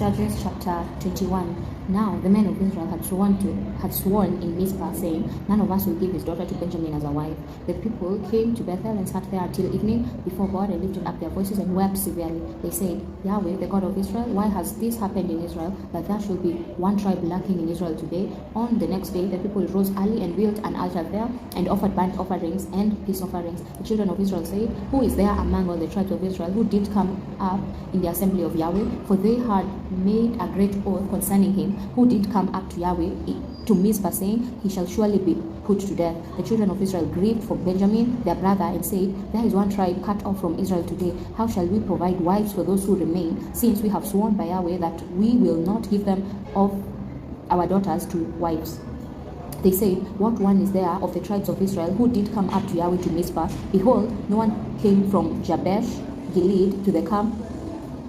Judges chapter 21. Now the men of Israel had sworn in Mizpah, saying, none of us will give his daughter to Benjamin as a wife. The people came to Bethel and sat there until evening before God and lifted up their voices and wept severely. They said, Yahweh, the God of Israel, why has this happened in Israel, that there should be one tribe lacking in Israel today? On the next day the people rose early and built an altar there and offered burnt offerings and peace offerings. The children of Israel said, who is there among all the tribes of Israel who did come up in the assembly of Yahweh? For they had made a great oath concerning him who did come up to Yahweh to Mizpah, saying, he shall surely be put to death. The children of Israel grieved for Benjamin their brother and said, there is one tribe cut off from Israel today. How shall we provide wives for those who remain, since we have sworn by Yahweh that we will not give them of our daughters to wives? They said, what one is there of the tribes of Israel who did come up to Yahweh to Mizpah? Behold, no one came from Jabesh Gilead to the camp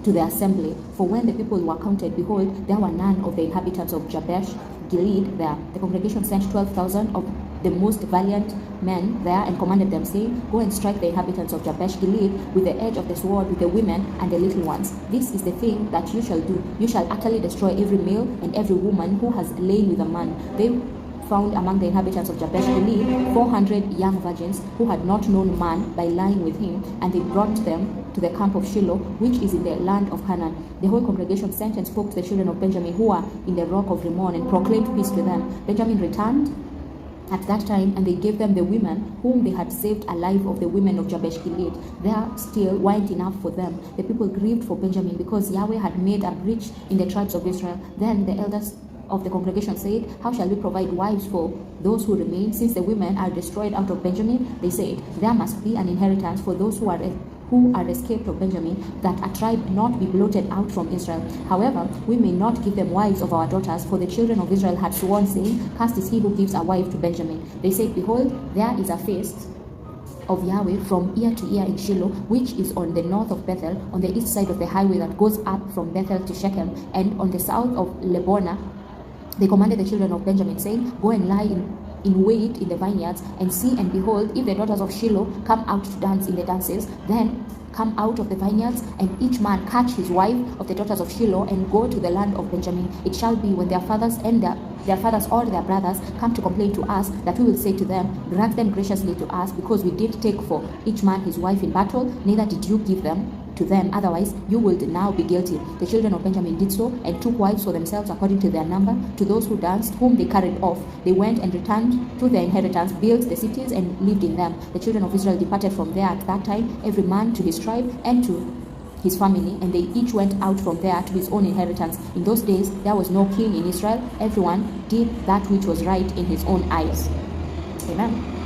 to the assembly. For when the people were counted, behold, there were none of the inhabitants of Jabesh Gilead there. The congregation sent 12,000 of the most valiant men there and commanded them, saying, go and strike the inhabitants of Jabesh Gilead with the edge of the sword, with the women and the little ones. This is the thing that you shall do. You shall utterly destroy every male and every woman who has lain with a man. They found among the inhabitants of Jabesh Gilead 400 young virgins who had not known man by lying with him, and they brought them to the camp of Shiloh, which is in the land of Canaan. The whole congregation sent and spoke to the children of Benjamin who were in the rock of Rimmon, and proclaimed peace to them. Benjamin returned at that time, and they gave them the women whom they had saved alive of the women of Jabesh Gilead. There still weren't enough for them. The people grieved for Benjamin because Yahweh had made a breach in the tribes of Israel. Then the elders of the congregation said, how shall we provide wives for those who remain, since the women are destroyed out of Benjamin? They said, there must be an inheritance for those who are escaped of Benjamin, that a tribe not be blotted out from Israel. However, we may not give them wives of our daughters, for the children of Israel had sworn, saying, cursed is he who gives a wife to Benjamin. They said, behold, there is a feast of Yahweh from year to year in Shiloh, which is on the north of Bethel, on the east side of the highway that goes up from Bethel to Shechem, and on the south of Lebonah. They commanded the children of Benjamin, saying, go and lie in wait in the vineyards, and see and behold, if the daughters of Shiloh come out to dance in the dances, then come out of the vineyards, and each man catch his wife of the daughters of Shiloh, and go to the land of Benjamin. It shall be, when their fathers and their fathers or their brothers come to complain to us, that we will say to them, grant them graciously to us, because we did take for each man his wife in battle, neither did you give them to them, otherwise you would now be guilty. The children of Benjamin did so, and took wives for themselves according to their number. To those who danced, whom they carried off, they went and returned to their inheritance, built the cities, and lived in them. The children of Israel departed from there at that time, every man to his tribe and to his family, and they each went out from there to his own inheritance. In those days there was no king in Israel. Everyone did that which was right in his own eyes. Amen.